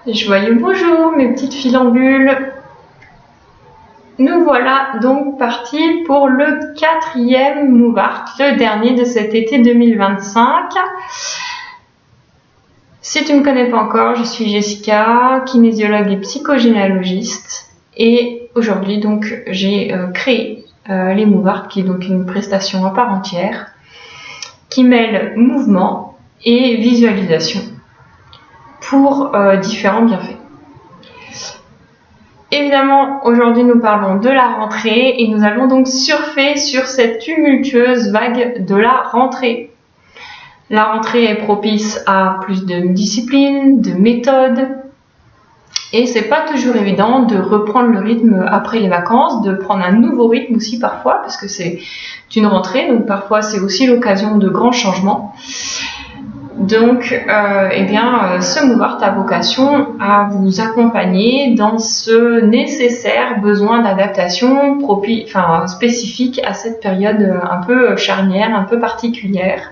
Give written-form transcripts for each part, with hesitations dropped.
Joyeux bonjour mes petites filambules. Nous voilà donc partis pour le 4e Move Art, le dernier de cet été 2025. Si tu ne me connais pas encore, je suis Jessica, kinésiologue et psychogénéalogiste. Et aujourd'hui donc j'ai créé les Move Art, qui est donc une prestation à part entière, qui mêle mouvement et visualisation pour différents bienfaits. Évidemment, aujourd'hui nous parlons de la rentrée et nous allons donc surfer sur cette tumultueuse vague de la rentrée. La rentrée est propice à plus de disciplines, de méthodes, et c'est pas toujours évident de reprendre le rythme après les vacances, de prendre un nouveau rythme aussi parfois, parce que c'est une rentrée, donc parfois c'est aussi l'occasion de grands changements. Donc, ce Move Art a vocation à vous accompagner dans ce nécessaire besoin d'adaptation spécifique à cette période un peu charnière, un peu particulière.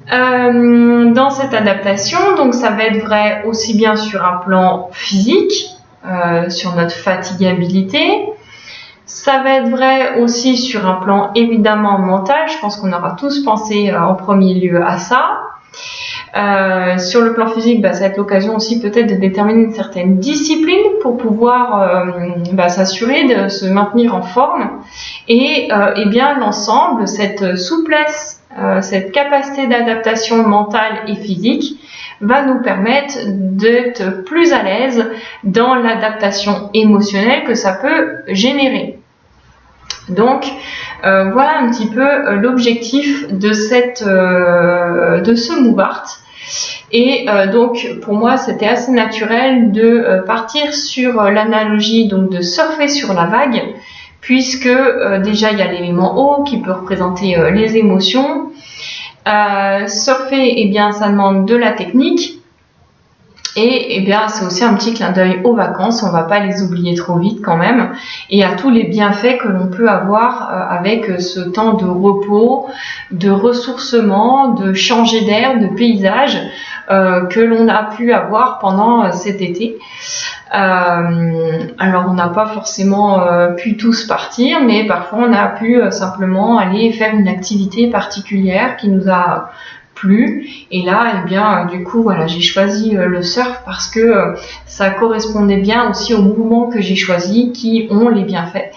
Dans cette adaptation, donc ça va être vrai aussi bien sur un plan physique, sur notre fatigabilité. Ça va être vrai aussi sur un plan évidemment mental. Je pense qu'on aura tous pensé en premier lieu à ça. Sur le plan physique, ça va être l'occasion aussi peut-être de déterminer une certaine discipline pour pouvoir s'assurer de se maintenir en forme. Et l'ensemble, cette souplesse, cette capacité d'adaptation mentale et physique va nous permettre d'être plus à l'aise dans l'adaptation émotionnelle que ça peut générer. Donc, voilà un petit peu l'objectif de ce Move Art. Et donc, pour moi, c'était assez naturel de partir sur l'analogie donc de surfer sur la vague, puisque déjà, il y a l'élément eau qui peut représenter les émotions. Surfer, ça demande de la technique. Et c'est aussi un petit clin d'œil aux vacances, on va pas les oublier trop vite quand même, et à tous les bienfaits que l'on peut avoir avec ce temps de repos, de ressourcement, de changer d'air, de paysage que l'on a pu avoir pendant cet été. Alors on n'a pas forcément pu tous partir, mais parfois on a pu simplement aller faire une activité particulière qui nous a plu. Et là, j'ai choisi le surf parce que ça correspondait bien aussi aux mouvements que j'ai choisis qui ont les bienfaits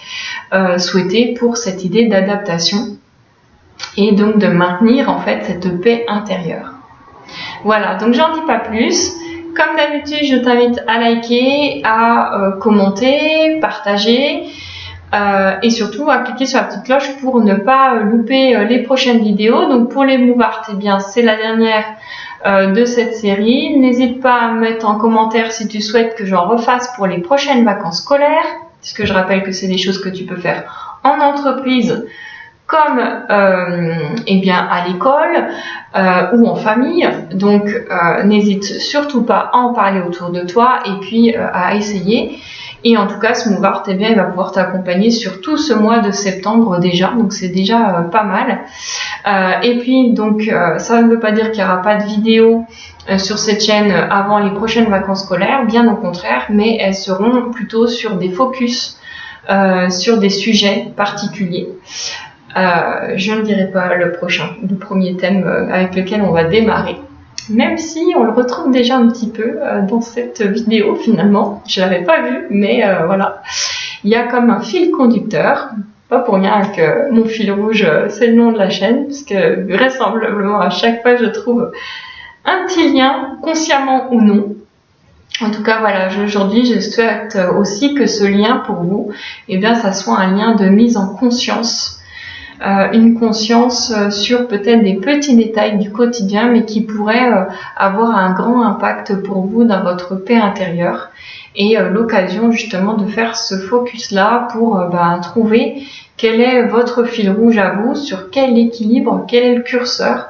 souhaités pour cette idée d'adaptation et donc de maintenir en fait cette paix intérieure. Voilà, donc j'en dis pas plus. Comme d'habitude, je t'invite à liker, à commenter, partager et surtout à cliquer sur la petite cloche pour ne pas louper les prochaines vidéos. Donc pour les Move Art, c'est la dernière de cette série. N'hésite pas à me mettre en commentaire si tu souhaites que j'en refasse pour les prochaines vacances scolaires, puisque je rappelle que c'est des choses que tu peux faire en entreprise comme à l'école ou en famille. Donc n'hésite surtout pas à en parler autour de toi et puis à essayer. Et en tout cas, ce Move Art, il va pouvoir t'accompagner sur tout ce mois de septembre déjà, donc c'est déjà pas mal. Et puis donc ça ne veut pas dire qu'il n'y aura pas de vidéo sur cette chaîne avant les prochaines vacances scolaires, bien au contraire, mais elles seront plutôt sur des focus, sur des sujets particuliers. Je ne dirai pas le premier thème avec lequel on va démarrer, même si on le retrouve déjà un petit peu dans cette vidéo finalement. Je l'avais pas vu, mais voilà. Il y a comme un fil conducteur, pas pour rien que mon fil rouge c'est le nom de la chaîne, parce que vraisemblablement à chaque fois je trouve un petit lien, consciemment ou non. En tout cas, voilà, aujourd'hui, je souhaite aussi que ce lien pour vous, ça soit un lien de mise en conscience. Une conscience sur peut-être des petits détails du quotidien, mais qui pourraient avoir un grand impact pour vous dans votre paix intérieure, et l'occasion justement de faire ce focus là pour trouver quel est votre fil rouge à vous, sur quel équilibre, quel est le curseur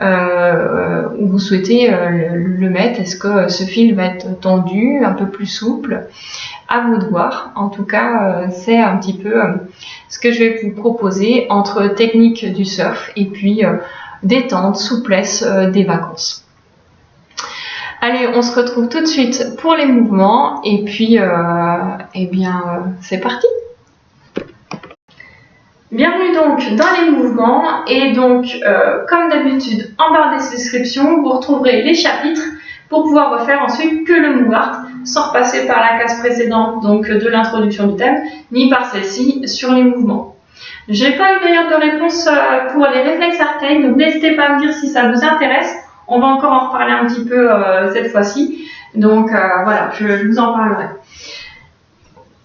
où vous souhaitez le mettre. Est-ce que ce fil va être tendu, un peu plus souple? À vous de voir. En tout cas, c'est un petit peu ce que je vais vous proposer entre technique du surf et puis détente, souplesse des vacances. Allez, on se retrouve tout de suite pour les mouvements et puis, c'est parti. Bienvenue donc dans les mouvements et donc, comme d'habitude, en barre de description, vous retrouverez les chapitres pour pouvoir refaire ensuite que le move art sans repasser par la case précédente, donc de l'introduction du thème, ni par celle-ci sur les mouvements. J'ai pas eu d'ailleurs de réponse pour les réflexes archaïques, donc n'hésitez pas à me dire si ça vous intéresse. On va encore en reparler un petit peu cette fois-ci, donc voilà, je vous en parlerai.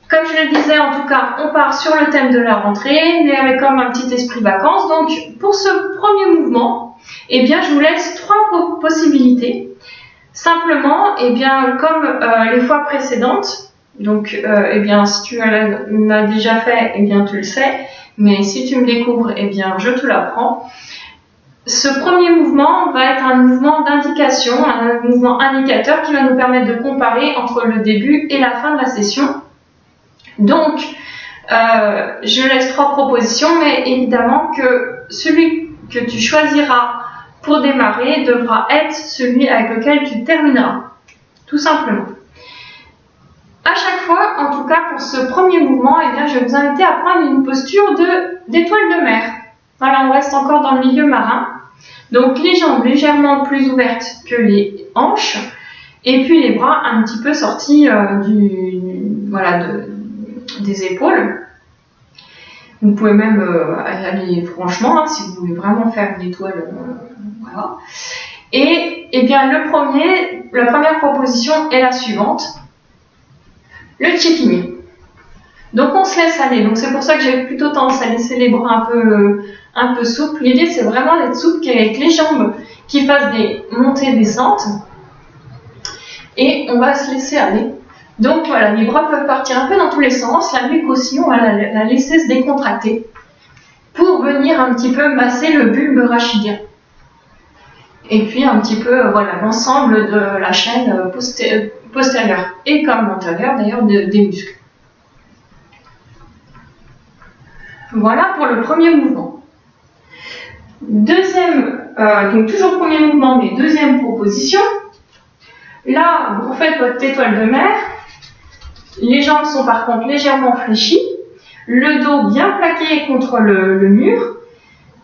Comme je le disais, en tout cas, on part sur le thème de la rentrée, mais avec comme un petit esprit vacances. Donc, pour ce premier mouvement, eh bien, je vous laisse 3 possibilités. Simplement, eh bien, comme les fois précédentes, donc, eh bien, si tu l'as déjà fait, eh bien, tu le sais. Mais si tu me découvres, eh bien, je te l'apprends. Ce premier mouvement va être un mouvement d'indication, un mouvement indicateur qui va nous permettre de comparer entre le début et la fin de la session. Donc, je laisse 3 propositions, mais évidemment que celui que tu choisiras pour démarrer devra être celui avec lequel tu termineras, tout simplement. À chaque fois, en tout cas pour ce premier mouvement, eh bien, je vais vous inviter à prendre une posture d'étoile de mer. Voilà, on reste encore dans le milieu marin. Donc les jambes légèrement plus ouvertes que les hanches, et puis les bras un petit peu sortis des épaules. Vous pouvez même aller franchement, si vous voulez vraiment faire une étoile. Voilà. Et bien la première proposition est la suivante. Le chipping. Donc on se laisse aller. Donc c'est pour ça que j'ai plutôt tendance à laisser les bras un peu souples. L'idée c'est vraiment d'être souple avec les jambes qui fassent des montées descentes. Et on va se laisser aller. Donc voilà, les bras peuvent partir un peu dans tous les sens. La nuque aussi, on va la laisser se décontracter pour venir un petit peu masser le bulbe rachidien. Et puis un petit peu, l'ensemble de la chaîne postérieure et comme antérieure d'ailleurs des muscles. Voilà pour le premier mouvement. Donc toujours premier mouvement, mais deuxième proposition. Là, vous faites votre étoile de mer. Les jambes sont par contre légèrement fléchies. Le dos bien plaqué contre le mur.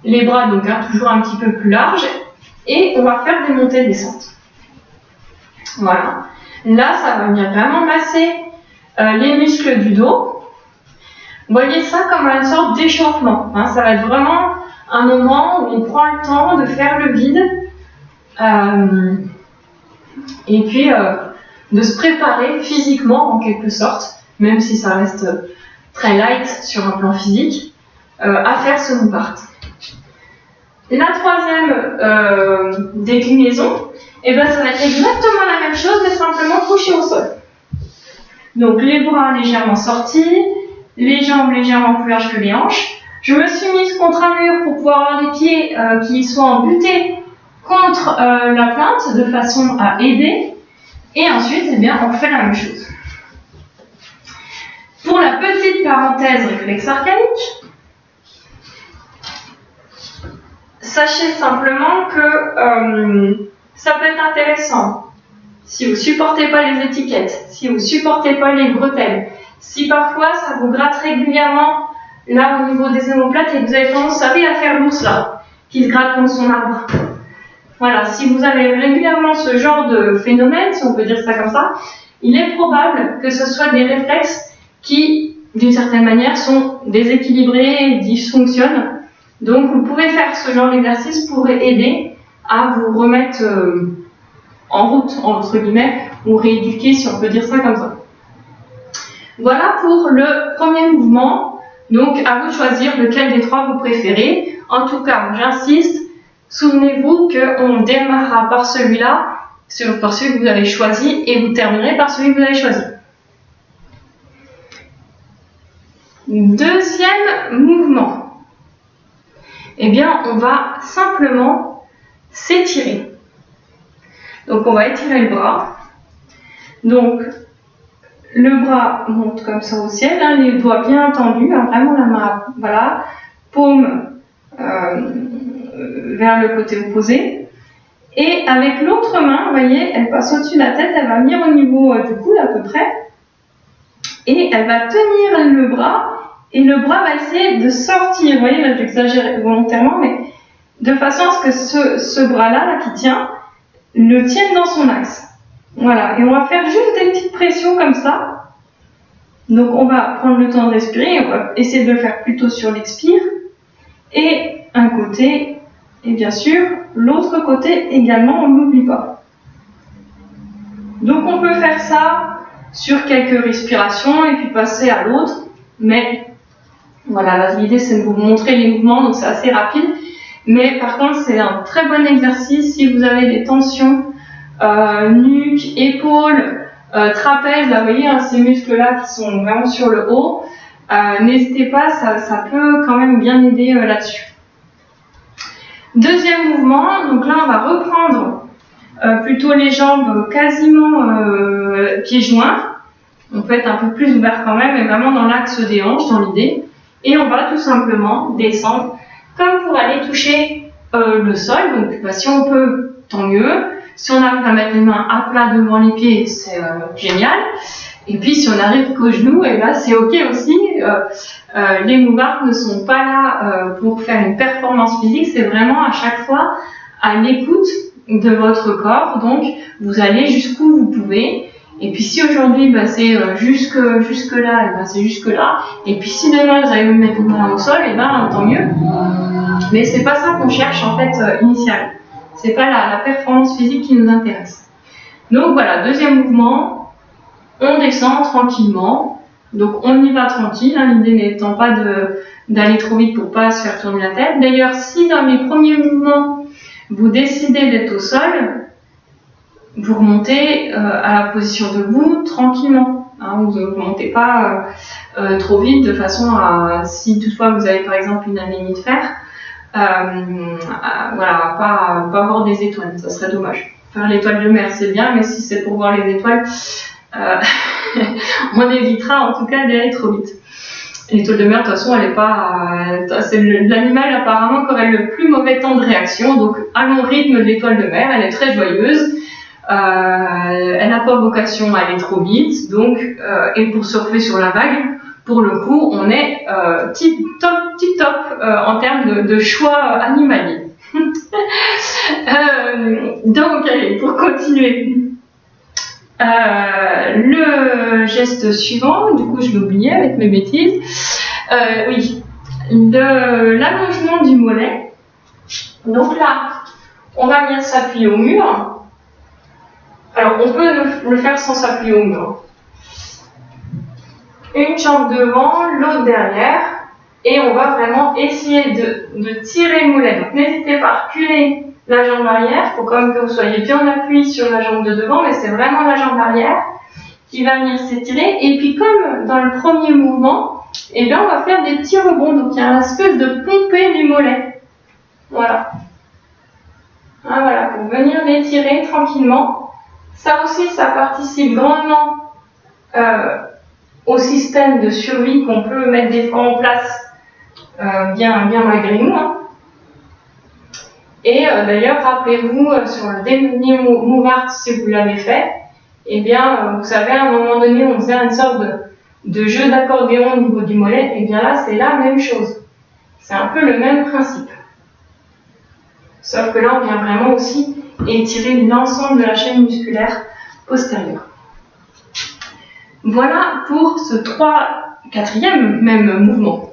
Les bras donc toujours un petit peu plus larges. Et on va faire des montées-descentes. Voilà. Là, ça va venir vraiment masser les muscles du dos. Voyez ça comme une sorte d'échauffement. Ça va être vraiment un moment où on prend le temps de faire le vide. Et puis de se préparer physiquement en quelque sorte, même si ça reste très light sur un plan physique, à faire ce move art. La troisième déclinaison, ça va être exactement la même chose, mais simplement couché au sol. Donc les bras légèrement sortis, les jambes légèrement plus larges que les hanches. Je me suis mise contre un mur pour pouvoir avoir des pieds qui soient embutés contre la plainte de façon à aider. Et ensuite, on fait la même chose. Pour la petite parenthèse réflexe archaïque, sachez simplement que ça peut être intéressant si vous ne supportez pas les étiquettes, si vous ne supportez pas les bretelles, si parfois ça vous gratte régulièrement là au niveau des omoplates et que vous avez tendance à faire l'ours là, qui se gratte contre son arbre. Voilà, si vous avez régulièrement ce genre de phénomène, si on peut dire ça comme ça, il est probable que ce soit des réflexes qui, d'une certaine manière, sont déséquilibrés et dysfonctionnent. Donc, vous pouvez faire ce genre d'exercice pour aider à vous remettre en route, entre guillemets, ou rééduquer, si on peut dire ça comme ça. Voilà pour le premier mouvement. Donc, à vous de choisir lequel des 3 vous préférez. En tout cas, j'insiste, souvenez-vous qu'on démarrera par celui-là, par celui que vous avez choisi, et vous terminerez par celui que vous avez choisi. Deuxième mouvement. On va simplement s'étirer. Donc, on va étirer le bras. Donc, le bras monte comme ça au ciel, les doigts bien tendus, vraiment la main, paume vers le côté opposé. Et avec l'autre main, vous voyez, elle passe au-dessus de la tête, elle va venir au niveau du coude à peu près. Et elle va tenir le bras. Et le bras va essayer de sortir. Vous voyez, là j'exagère volontairement, mais de façon à ce que ce bras-là là, qui tient, le tienne dans son axe. Voilà. Et on va faire juste des petites pressions comme ça. Donc on va prendre le temps de respirer. On va essayer de le faire plutôt sur l'expire. Et un côté, et bien sûr, l'autre côté également, on ne l'oublie pas. Donc on peut faire ça sur quelques respirations et puis passer à l'autre. Mais voilà, l'idée c'est de vous montrer les mouvements, donc c'est assez rapide. Mais par contre, c'est un très bon exercice si vous avez des tensions, nuque, épaules, trapèze, là vous voyez, hein, ces muscles-là qui sont vraiment sur le haut. N'hésitez pas, ça peut quand même bien aider là-dessus. Deuxième mouvement, donc là on va reprendre plutôt les jambes quasiment pieds joints. On peut être un peu plus ouvert quand même, mais vraiment dans l'axe des hanches, dans l'idée. Et on va tout simplement descendre comme pour aller toucher le sol. Donc si on peut, tant mieux. Si on arrive à mettre les mains à plat devant les pieds, c'est génial. Et puis si on arrive qu'aux genoux, et ben c'est ok aussi. Les move arts ne sont pas là pour faire une performance physique, c'est vraiment à chaque fois à l'écoute de votre corps. Donc vous allez jusqu'où vous pouvez. Et puis si aujourd'hui c'est jusque là, et ben c'est jusque là. Et puis si demain vous allez me mettre une main au sol, et ben tant mieux. Mais c'est pas ça qu'on cherche en fait initial. C'est pas la performance physique qui nous intéresse. Donc voilà, deuxième mouvement, on descend tranquillement. Donc on y va tranquille, hein, l'idée n'étant pas d'aller trop vite pour pas se faire tourner la tête. D'ailleurs, si dans les premiers mouvements vous décidez d'être au sol, vous remontez à la position debout tranquillement. Hein, vous ne montez pas trop vite de façon à, si toutefois vous avez par exemple une anémie de fer, voilà, pas voir des étoiles, ça serait dommage. Faire l'étoile de mer c'est bien, mais si c'est pour voir les étoiles, on évitera en tout cas d'aller trop vite. L'étoile de mer, de toute façon, elle est pas, c'est l'animal apparemment qui aurait le plus mauvais temps de réaction, donc allons au rythme de l'étoile de mer, elle est très joyeuse. Elle n'a pas vocation à aller trop vite, donc et pour surfer sur la vague, pour le coup, on est tip top en termes de choix animalier. Donc, allez, pour continuer, le geste suivant, du coup, je l'ai oublié avec mes bêtises. Oui, l'allongement du mollet. Donc là, on va venir s'appuyer au mur. Alors, on peut le faire sans s'appuyer au mur. Une jambe devant, l'autre derrière. Et on va vraiment essayer de tirer le mollet. Donc, n'hésitez pas à reculer la jambe arrière. Il faut quand même que vous soyez bien appuyé sur la jambe de devant, mais c'est vraiment la jambe arrière qui va venir s'étirer. Et puis, comme dans le premier mouvement, eh bien, on va faire des petits rebonds. Donc, il y a une espèce de pompée du mollet. Voilà. Ah, voilà, pour venir l'étirer tranquillement. Ça aussi, ça participe grandement au système de survie qu'on peut mettre des fois en place bien malgré nous. Hein. Et d'ailleurs, rappelez-vous, sur le dernier move art, si vous l'avez fait, eh bien, vous savez, à un moment donné, on faisait une sorte de jeu d'accordéon au niveau du mollet. Et bien là, c'est la même chose. C'est un peu le même principe. Sauf que là, on vient vraiment aussi étirer l'ensemble de la chaîne musculaire postérieure. Voilà pour ce quatrième même mouvement.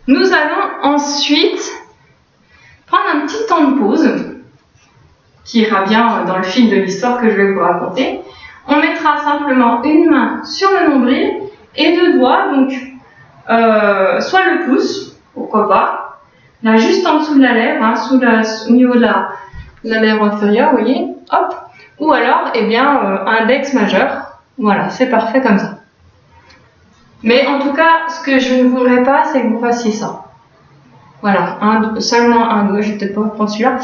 Nous allons ensuite prendre un petit temps de pause qui ira bien dans le fil de l'histoire que je vais vous raconter. On mettra simplement une main sur le nombril et deux doigts, donc soit le pouce, pourquoi pas, là juste en dessous de la lèvre, hein, au niveau de la lèvre inférieure, vous voyez, hop, ou alors, eh bien, index majeur. Voilà, c'est parfait comme ça. Mais en tout cas, ce que je ne voudrais pas, c'est que vous fassiez ça. Voilà, seulement un doigt, je vais peut-être pas prendre celui-là,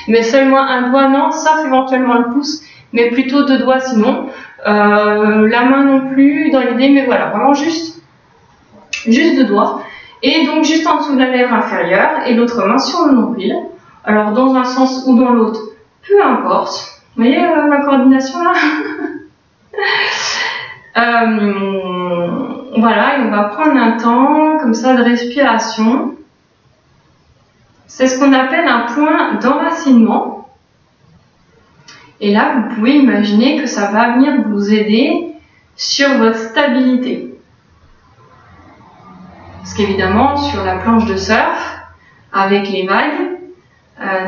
mais seulement un doigt, non, sauf éventuellement le pouce, mais plutôt deux doigts sinon. La main non plus, dans l'idée, mais voilà, vraiment juste deux doigts. Et donc, juste en dessous de la lèvre inférieure, et l'autre main sur le nombril. alors dans un sens ou dans l'autre, peu importe. Vous voyez ma coordination là. Voilà, et on va prendre un temps comme ça de respiration. C'est ce qu'on appelle un point d'enracinement. Et là, vous pouvez imaginer que ça va venir vous aider sur votre stabilité. Parce qu'évidemment, sur la planche de surf, avec les vagues,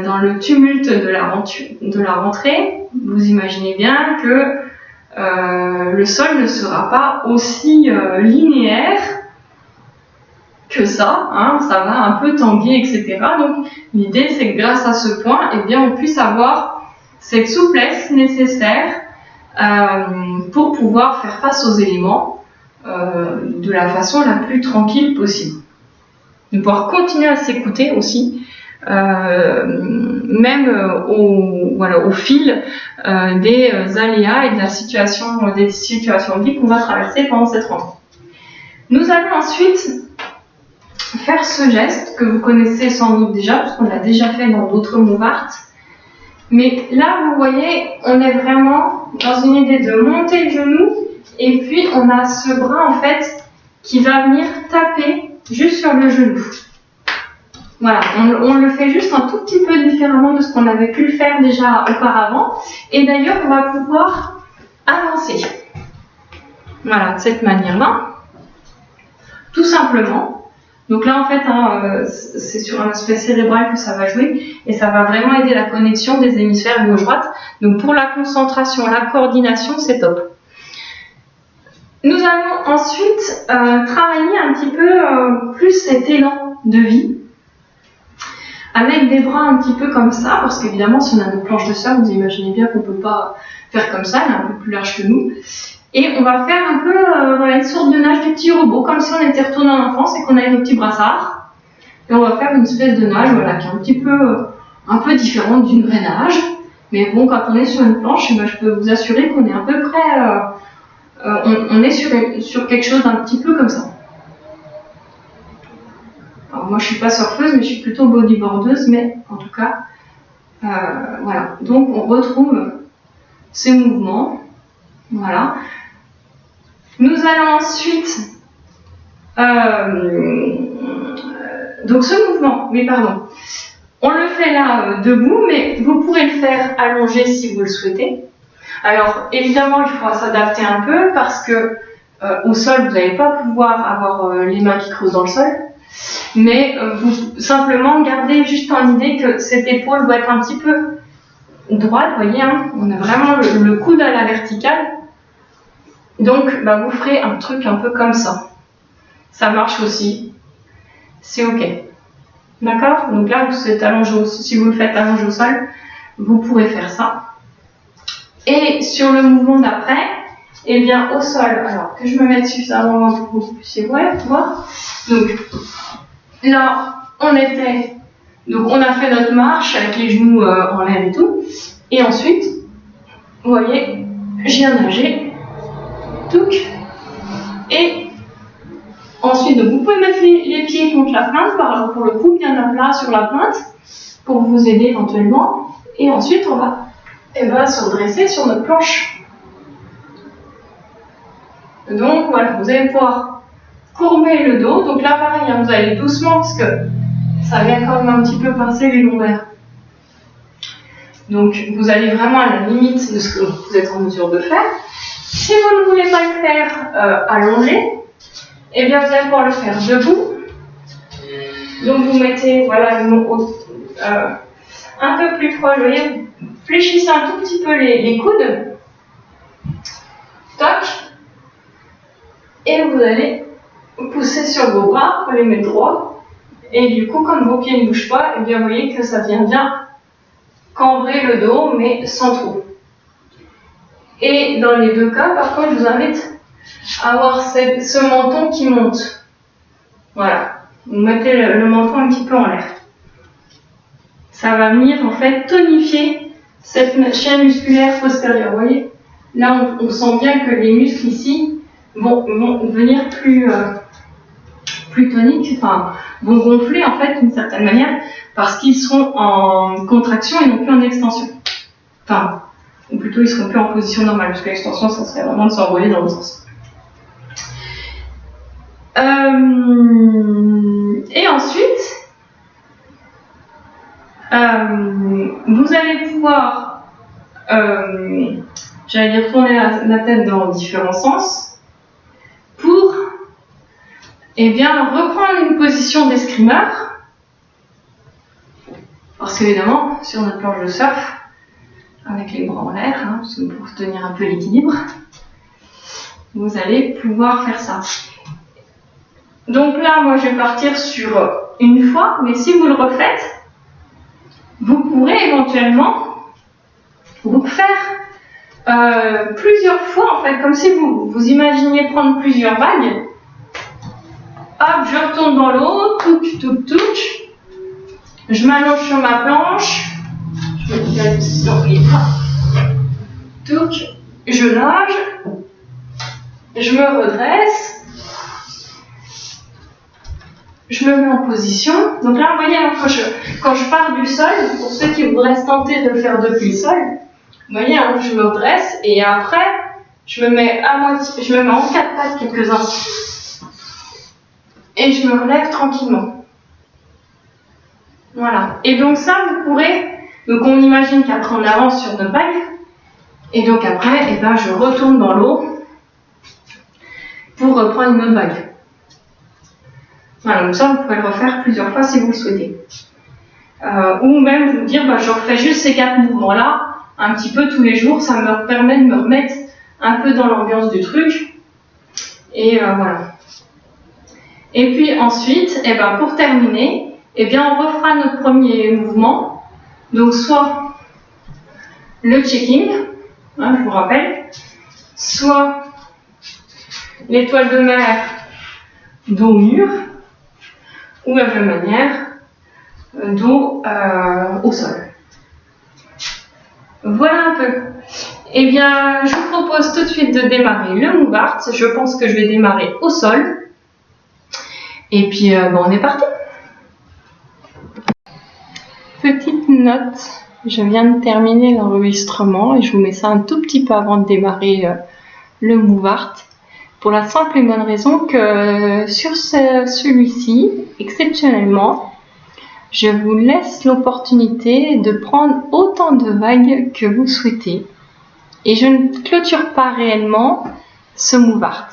dans le tumulte de la rentrée, vous imaginez bien que le sol ne sera pas aussi linéaire que ça, hein, ça va un peu tanguer, etc. Donc l'idée c'est que grâce à ce point, eh bien, on puisse avoir cette souplesse nécessaire pour pouvoir faire face aux éléments de la façon la plus tranquille possible. De pouvoir continuer à s'écouter aussi, même au fil des aléas et de la situation, des situations de vie qu'on va traverser pendant cette rentrée. Nous allons ensuite faire ce geste que vous connaissez sans doute déjà, parce qu'on l'a déjà fait dans d'autres Move-Art. Mais là, vous voyez, on est vraiment dans une idée de monter le genou, et puis on a ce bras en fait qui va venir taper juste sur le genou. Voilà, on le fait juste un tout petit peu différemment de ce qu'on avait pu le faire déjà auparavant. Et d'ailleurs, on va pouvoir avancer. Voilà, de cette manière-là. Tout simplement. Donc là, en fait, hein, c'est sur un aspect cérébral que ça va jouer. Et ça va vraiment aider la connexion des hémisphères gauche-droite. Donc pour la concentration, la coordination, c'est top. Nous allons ensuite travailler un petit peu plus cet élan de vie. Avec des bras un petit peu comme ça, parce qu'évidemment, si on a une planche de surf, vous imaginez bien qu'on ne peut pas faire comme ça, elle est un peu plus large que nous. Et on va faire un peu voilà, une sorte de nage du petit robot, comme si on était retourné en enfance et qu'on avait nos petits brassards. Et on va faire une espèce de nage voilà, qui est un peu différente d'une vraie nage. Mais bon, quand on est sur une planche, ben, je peux vous assurer qu'on est à peu près, on est sur quelque chose d'un petit peu comme ça. Alors moi je suis pas surfeuse, mais je suis plutôt bodyboardeuse, mais en tout cas, voilà. Donc on retrouve ces mouvements, voilà. Nous allons ensuite, donc ce mouvement, mais pardon, on le fait là debout, mais vous pourrez le faire allongé si vous le souhaitez. Alors évidemment il faudra s'adapter un peu parce que au sol vous n'allez pas pouvoir avoir les mains qui creusent dans le sol. Mais vous simplement gardez juste en idée que cette épaule doit être un petit peu droite, vous voyez, hein, on a vraiment le coude à la verticale. Donc bah, vous ferez un truc un peu comme ça. Ça marche aussi. C'est ok. D'accord? Donc là, vous êtes allongé si vous le faites allongé au sol, vous pourrez faire ça. Et sur le mouvement d'après, eh bien au sol, alors que je me mette suffisamment loin pour que vous puissiez voir. Donc là, on a fait notre marche avec les genoux en l'air et tout. Et ensuite, vous voyez, je viens nager. Touc. Et ensuite, donc, vous pouvez mettre les pieds contre la pointe, pour le coup, bien à plat sur la pointe, pour vous aider éventuellement. Et ensuite, on va se redresser sur notre planche. Donc voilà, vous allez pouvoir courber le dos. Donc là, pareil, hein, vous allez doucement parce que ça vient quand même un petit peu pincer les lombaires. Donc vous allez vraiment à la limite de ce que vous êtes en mesure de faire. Si vous ne voulez pas le faire allongé, eh bien vous allez pouvoir le faire debout. Donc vous mettez voilà, un peu plus proche, vous voyez, fléchissez un tout petit peu les coudes. Toc. Et vous allez pousser sur vos bras pour les mettre droits. Et du coup, comme vos pieds ne bougent pas, eh bien, vous voyez que ça vient bien cambrer le dos, mais sans trop. Et dans les deux cas, par contre, je vous invite à avoir ce menton qui monte. Voilà. Vous mettez le menton un petit peu en l'air. Ça va venir, en fait, tonifier cette chaîne musculaire postérieure. Vous voyez? Là, on sent bien que les muscles ici vont devenir plus toniques, enfin, vont gonfler en fait d'une certaine manière parce qu'ils seront en contraction et non plus en extension. Enfin, ou plutôt ils seront plus en position normale parce que l'extension ça serait vraiment de s'envoler dans le sens. Et ensuite, vous allez pouvoir, j'allais dire tourner la tête dans différents sens pour, eh bien, reprendre une position d'escrimeur. Parce qu'évidemment, sur notre planche de surf, avec les bras en l'air, hein, pour tenir un peu l'équilibre, vous allez pouvoir faire ça. Donc là, moi, je vais partir sur une fois, mais si vous le refaites, vous pourrez éventuellement vous faire plusieurs fois, en fait, comme si vous imaginiez prendre plusieurs vagues. Hop, je retourne dans l'eau, touc, touc, touc. Je m'allonge sur ma planche. Je me place sur les bras. Touc, je nage. Je me redresse. Je me mets en position. Donc là, vous voyez, quand je pars du sol, pour ceux qui voudraient se tenter de le faire depuis le sol, vous voyez, hein, je me redresse et après, je me mets en quatre pattes quelques instants. Et je me relève tranquillement. Voilà. Et donc ça, vous pourrez, donc on imagine qu'après on avance sur notre vague, et donc après, eh ben, je retourne dans l'eau pour reprendre une autre vague. Voilà, donc ça, vous pouvez le refaire plusieurs fois si vous le souhaitez. Ou même vous dire, bah, je refais juste ces 4 mouvements-là, un petit peu tous les jours, ça me permet de me remettre un peu dans l'ambiance du truc. Et voilà. Et puis ensuite, eh ben, pour terminer, eh bien, on refera notre premier mouvement. Donc soit le checking, hein, je vous rappelle, soit l'étoile de mer dos au mur, ou la même manière, dos au sol. Voilà un peu. Eh bien, je vous propose tout de suite de démarrer le move art. Je pense que je vais démarrer au sol. Et puis, bon, on est parti. Petite note, je viens de terminer l'enregistrement et je vous mets ça un tout petit peu avant de démarrer le move art. Pour la simple et bonne raison que sur celui-ci, exceptionnellement, je vous laisse l'opportunité de prendre autant de vagues que vous souhaitez. Et je ne clôture pas réellement ce move art.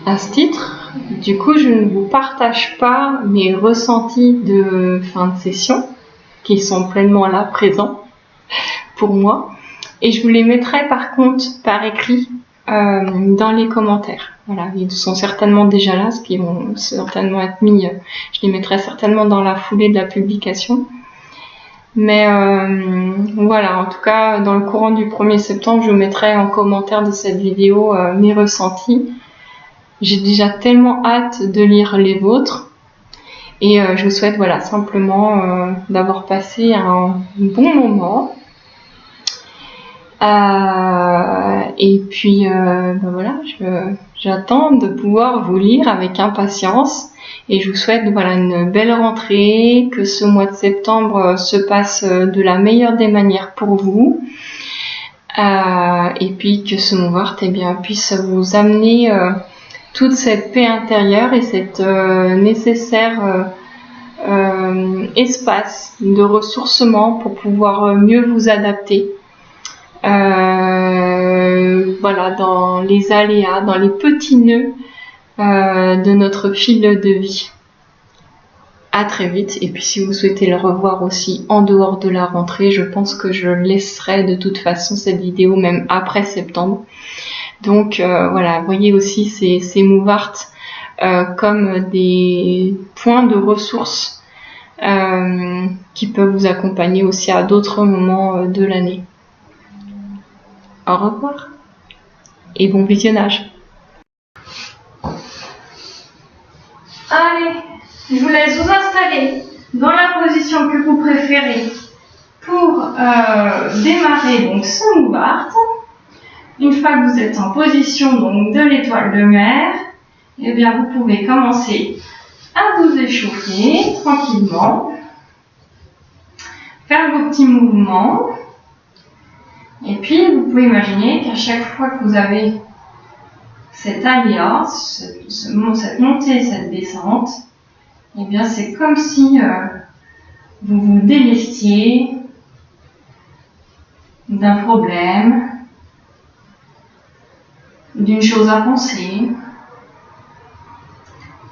À ce titre, du coup, je ne vous partage pas mes ressentis de fin de session, qui sont pleinement là, présents pour moi. Et je vous les mettrai par contre par écrit dans les commentaires. Voilà, ils sont certainement déjà là, ce qui vont certainement être mis. Je les mettrai certainement dans la foulée de la publication. Mais voilà, en tout cas, dans le courant du 1er septembre, je vous mettrai en commentaire de cette vidéo mes ressentis. J'ai déjà tellement hâte de lire les vôtres. Et je vous souhaite voilà, simplement d'avoir passé un bon moment. Et puis ben voilà, j'attends de pouvoir vous lire avec impatience et je vous souhaite voilà une belle rentrée, que ce mois de septembre se passe de la meilleure des manières pour vous et puis que ce move art eh bien puisse vous amener toute cette paix intérieure et cette nécessaire espace de ressourcement pour pouvoir mieux vous adapter. Voilà, dans les aléas, dans les petits nœuds de notre fil de vie. À très vite. Et puis si vous souhaitez le revoir aussi en dehors de la rentrée, je pense que je laisserai de toute façon cette vidéo même après septembre. Donc voilà, voyez aussi ces move art comme des points de ressources qui peuvent vous accompagner aussi à d'autres moments de l'année. Au revoir et bon visionnage. Allez, je vous laisse vous installer dans la position que vous préférez pour démarrer donc ce move art. Une fois que vous êtes en position donc de l'étoile de mer, eh bien vous pouvez commencer à vous échauffer tranquillement, faire vos petits mouvements, et puis vous pouvez imaginer qu'à chaque fois que vous avez cet aléa, cette montée, cette descente, eh bien c'est comme si vous vous délestiez d'un problème, d'une chose à penser,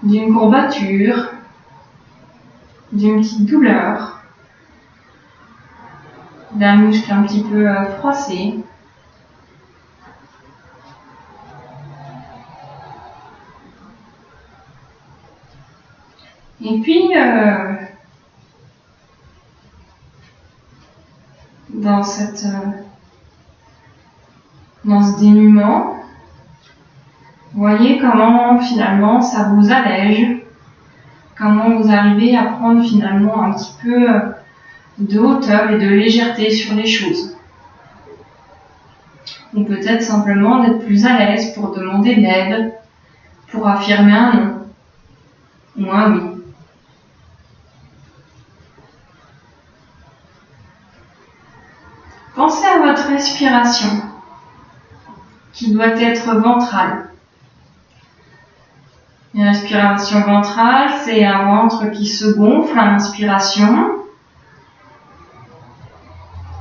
d'une courbature, d'une petite douleur, d'un muscle un petit peu froissé. Et puis, dans ce dénuement, voyez comment finalement ça vous allège, comment vous arrivez à prendre finalement un petit peu de hauteur et de légèreté sur les choses. Ou peut-être simplement d'être plus à l'aise pour demander de l'aide, pour affirmer un non ou un oui. Pensez à votre respiration qui doit être ventrale. Une respiration ventrale, c'est un ventre qui se gonfle à l'inspiration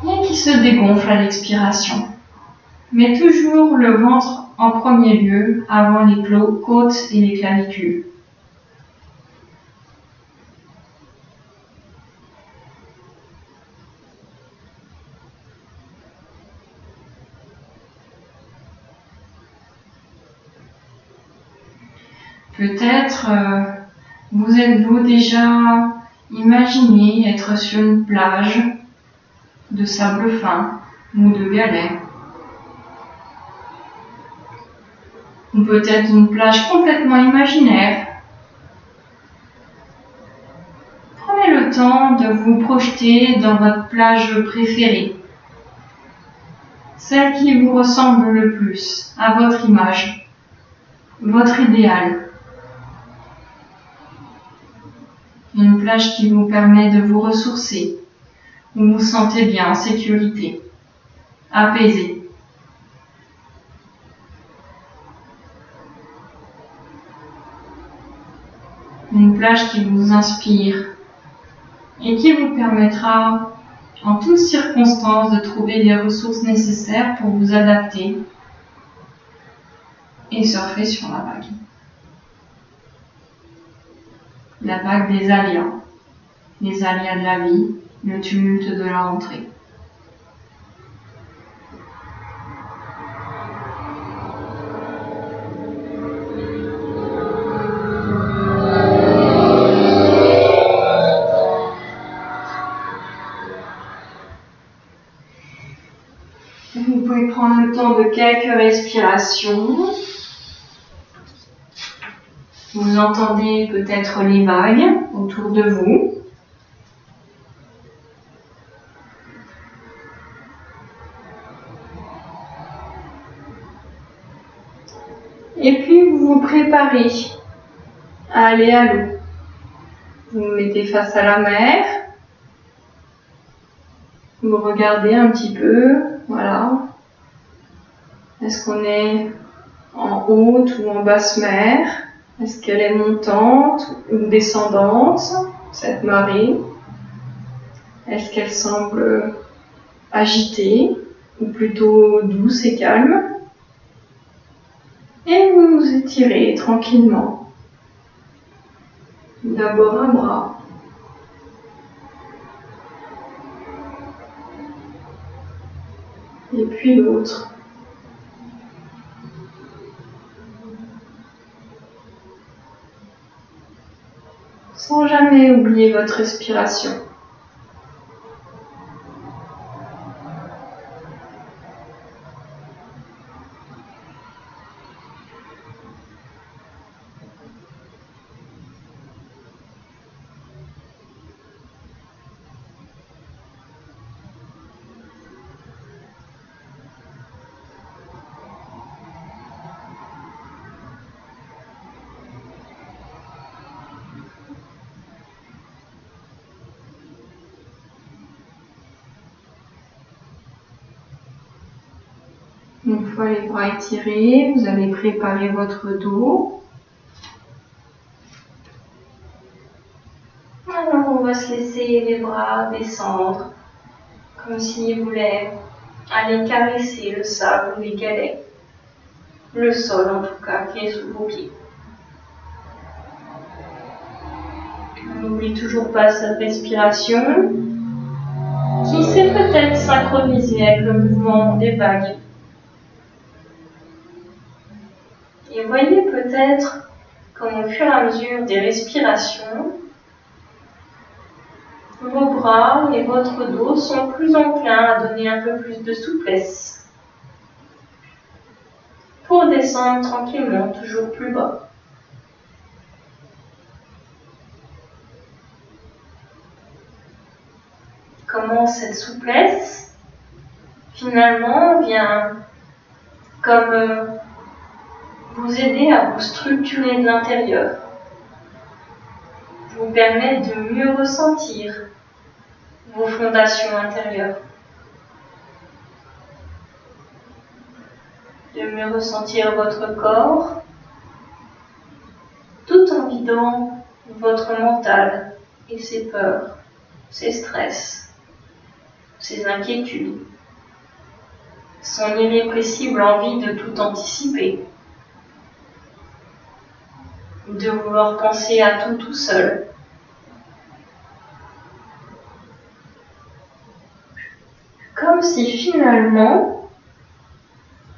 et qui se dégonfle à l'expiration. Mais toujours le ventre en premier lieu avant les côtes et les clavicules. Peut-être vous êtes-vous déjà imaginé être sur une plage de sable fin ou de galets, ou peut-être une plage complètement imaginaire. Prenez le temps de vous projeter dans votre plage préférée, celle qui vous ressemble le plus à votre image, votre idéal. Une plage qui vous permet de vous ressourcer, où vous vous sentez bien en sécurité, apaisé. Une plage qui vous inspire et qui vous permettra en toutes circonstances de trouver les ressources nécessaires pour vous adapter et surfer sur la vague. La vague des aléas, les aléas de la vie, le tumulte de la rentrée. Vous pouvez prendre le temps de quelques respirations. Vous entendez peut-être les vagues autour de vous. Et puis vous vous préparez à aller à l'eau. Vous vous mettez face à la mer. Vous regardez un petit peu, voilà. Est-ce qu'on est en haute ou en basse mer? Est-ce qu'elle est montante ou descendante, cette marée? Est-ce qu'elle semble agitée ou plutôt douce et calme? Et vous vous étirez tranquillement. D'abord un bras. Et puis l'autre. Sans jamais oublier votre respiration. Une fois les bras étirés, vous allez préparer votre dos. Alors on va se laisser les bras descendre, comme s'ils voulaient aller caresser le sable ou les galets, le sol en tout cas qui est sous vos pieds. On n'oublie toujours pas cette respiration qui s'est peut-être synchronisée avec le mouvement des vagues. Et voyez peut-être comme au fur et à mesure des respirations, vos bras et votre dos sont plus enclins à donner un peu plus de souplesse pour descendre tranquillement toujours plus bas. Comment cette souplesse finalement vient comme vous aider à vous structurer de l'intérieur, vous permettre de mieux ressentir vos fondations intérieures, de mieux ressentir votre corps, tout en vidant votre mental et ses peurs, ses stress, ses inquiétudes, son irrépressible envie de tout anticiper, de vouloir penser à tout seul. Comme si finalement,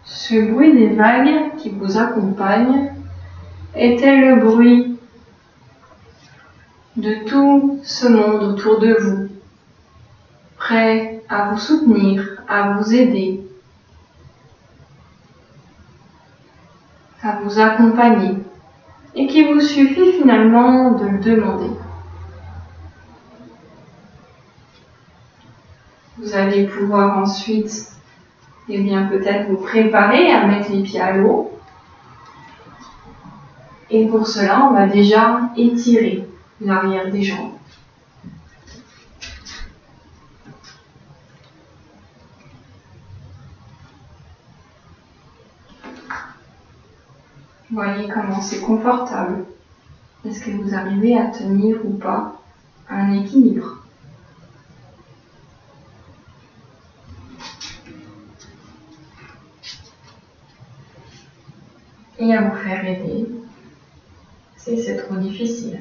ce bruit des vagues qui vous accompagne était le bruit de tout ce monde autour de vous, prêt à vous soutenir, à vous aider, à vous accompagner, et qu'il vous suffit finalement de le demander. Vous allez pouvoir ensuite, peut-être vous préparer à mettre les pieds à l'eau. Et pour cela, on va déjà étirer l'arrière des jambes. Voyez comment c'est confortable. Est-ce que vous arrivez à tenir ou pas un équilibre? Et à vous faire aider si c'est trop difficile.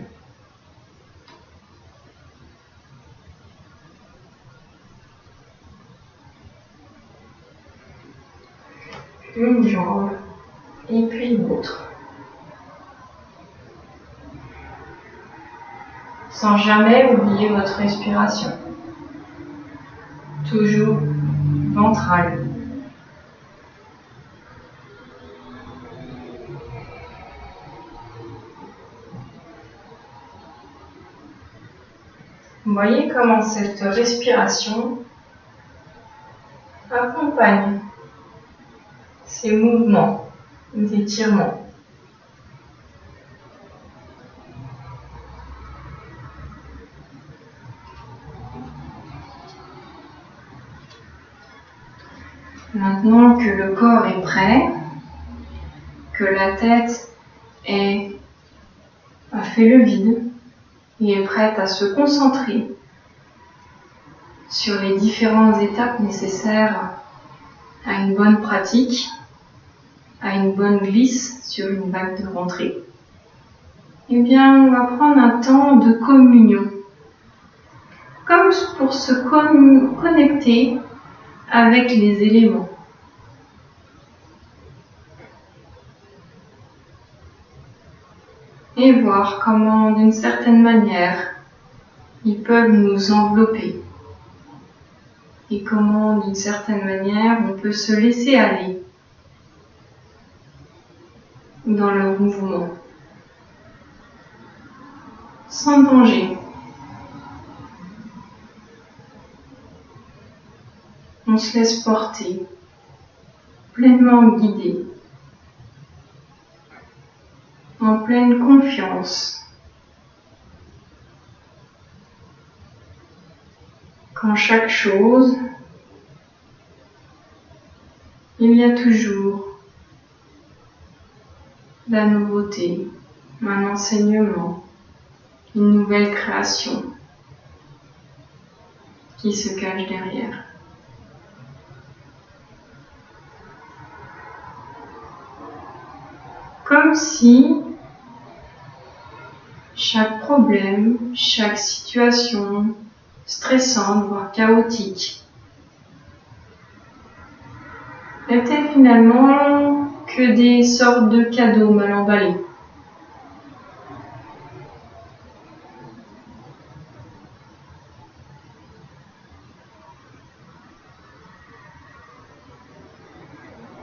Une jambe et puis l'autre. Sans jamais oublier votre respiration. Toujours ventrale. Vous voyez comment cette respiration accompagne ces mouvements d'étirement. Maintenant que le corps est prêt, que la tête a fait le vide et est prête à se concentrer sur les différentes étapes nécessaires à une bonne pratique, à une bonne glisse sur une vague de rentrée, on va prendre un temps de communion, comme pour se connecter avec les éléments. Et voir comment, d'une certaine manière, ils peuvent nous envelopper. Et comment, d'une certaine manière, on peut se laisser aller dans leur mouvement, sans danger. On se laisse porter, pleinement guidé, en pleine confiance. Quand chaque chose il y a toujours la nouveauté, un enseignement, une nouvelle création qui se cache derrière. Comme si chaque problème, chaque situation stressante, voire chaotique, n'était finalement que des sortes de cadeaux mal emballés.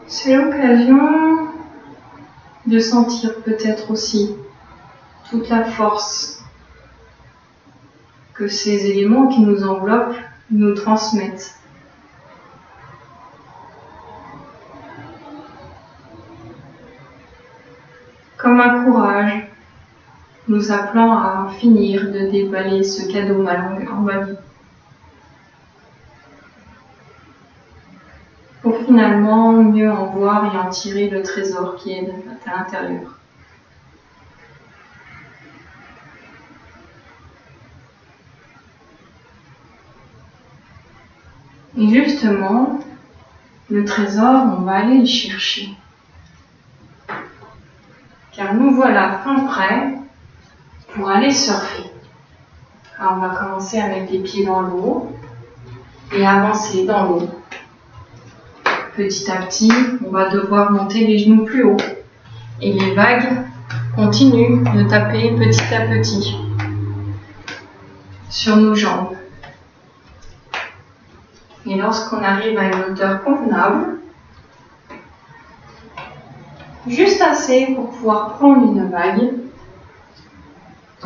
C'est l'occasion de sentir peut-être aussi toute la force que ces éléments qui nous enveloppent nous transmettent. Comme un courage nous appelant à finir de déballer ce cadeau mal emballé. Pour finalement mieux en voir et en tirer le trésor qui est à l'intérieur. Et justement, le trésor, on va aller le chercher. Car nous voilà fin prêts pour aller surfer. Alors on va commencer à mettre les pieds dans l'eau et avancer dans l'eau. Petit à petit, on va devoir monter les genoux plus haut. Et les vagues continuent de taper petit à petit sur nos jambes. Et lorsqu'on arrive à une hauteur convenable, juste assez pour pouvoir prendre une vague,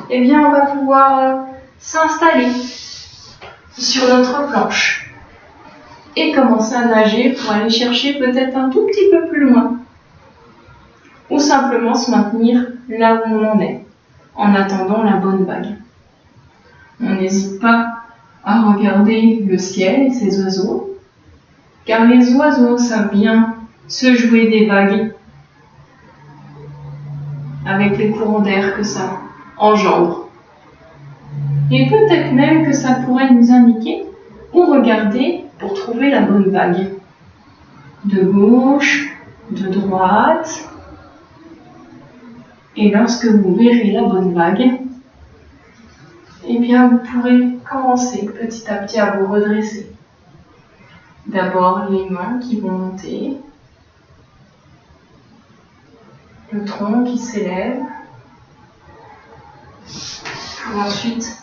eh bien on va pouvoir s'installer sur notre planche et commencer à nager pour aller chercher peut-être un tout petit peu plus loin ou simplement se maintenir là où on en est en attendant la bonne vague. On n'hésite pas à regarder le ciel et ses oiseaux, car les oiseaux savent bien se jouer des vagues avec les courants d'air que ça engendre. Et peut-être même que ça pourrait nous indiquer où regarder pour trouver la bonne vague. De gauche, de droite. Et lorsque vous verrez la bonne vague, eh bien vous pourrez commencer petit à petit à vous redresser. D'abord les mains qui vont monter, le tronc qui s'élève, pour ensuite,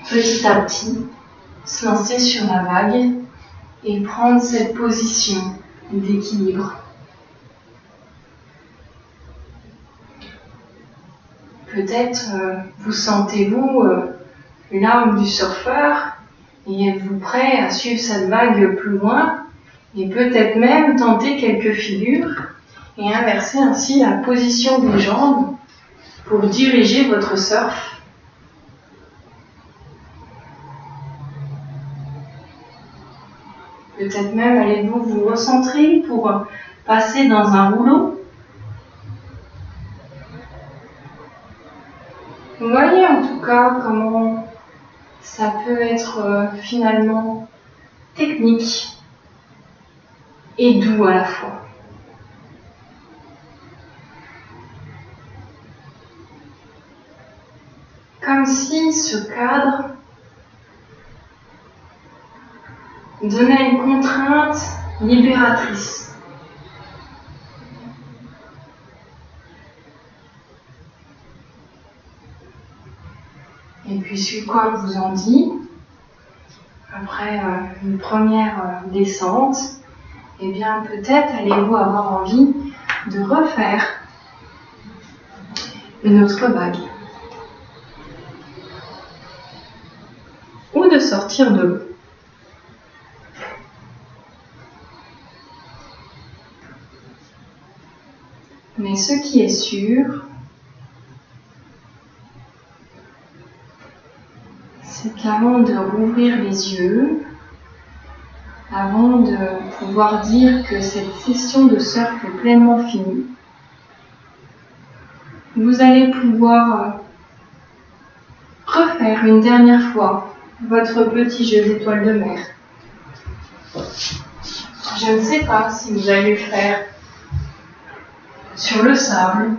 petit à petit, se lancer sur la vague et prendre cette position d'équilibre. Peut-être vous sentez-vous l'âme du surfeur et êtes-vous prêt à suivre cette vague plus loin et peut-être même tenter quelques figures et inverser ainsi la position des jambes pour diriger votre surf. Peut-être même allez-vous vous recentrer pour passer dans un rouleau. Vous voyez en tout cas comment ça peut être finalement technique et doux à la fois. Comme si ce cadre donnait une contrainte libératrice. Et puis, si le corps vous en dit, après une première descente, eh bien, peut-être allez-vous avoir envie de refaire une autre vague. Ou de sortir de l'eau. Mais ce qui est sûr, c'est qu'avant de rouvrir les yeux, avant de pouvoir dire que cette session de surf est pleinement finie, vous allez pouvoir refaire une dernière fois votre petit jeu d'étoiles de mer. Je ne sais pas si vous allez le faire sur le sable,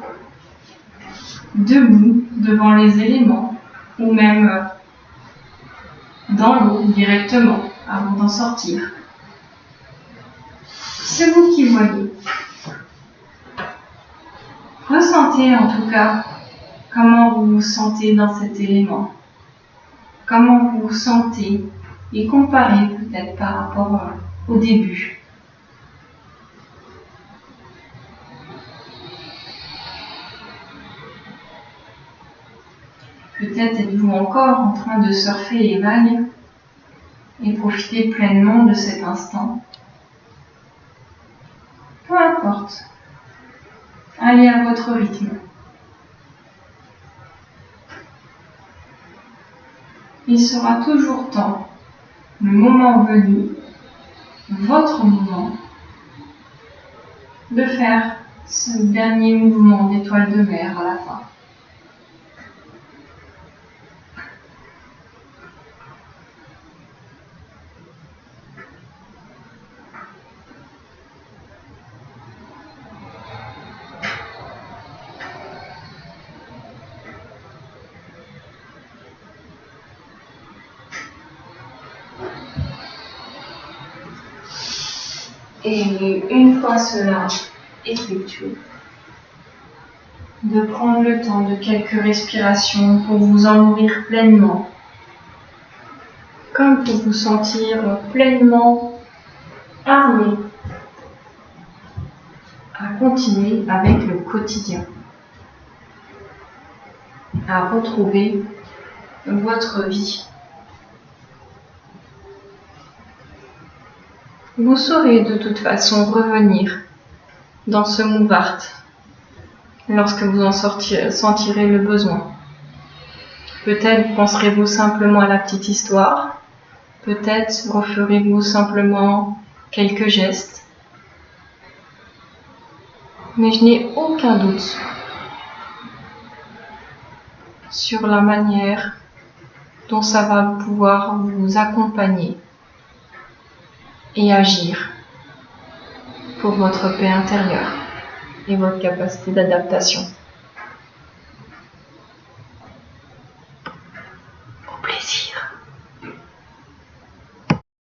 debout devant les éléments, ou même dans l'eau directement avant d'en sortir. C'est vous qui voyez. Ressentez en tout cas comment vous vous sentez dans cet élément, comment vous vous sentez et comparez peut-être par rapport au début. Peut-être êtes-vous encore en train de surfer les vagues et profiter pleinement de cet instant. Peu importe. Allez à votre rythme. Il sera toujours temps, le moment venu, votre moment, de faire ce dernier mouvement d'étoile de mer à la fin. Et une fois cela effectué, de prendre le temps de quelques respirations pour vous en nourrir pleinement, comme pour vous sentir pleinement armé à continuer avec le quotidien, à retrouver votre vie. Vous saurez de toute façon revenir dans ce move art lorsque vous en sentirez le besoin. Peut-être penserez-vous simplement à la petite histoire, peut-être referez-vous simplement quelques gestes, mais je n'ai aucun doute sur la manière dont ça va pouvoir vous accompagner et agir pour votre paix intérieure et votre capacité d'adaptation.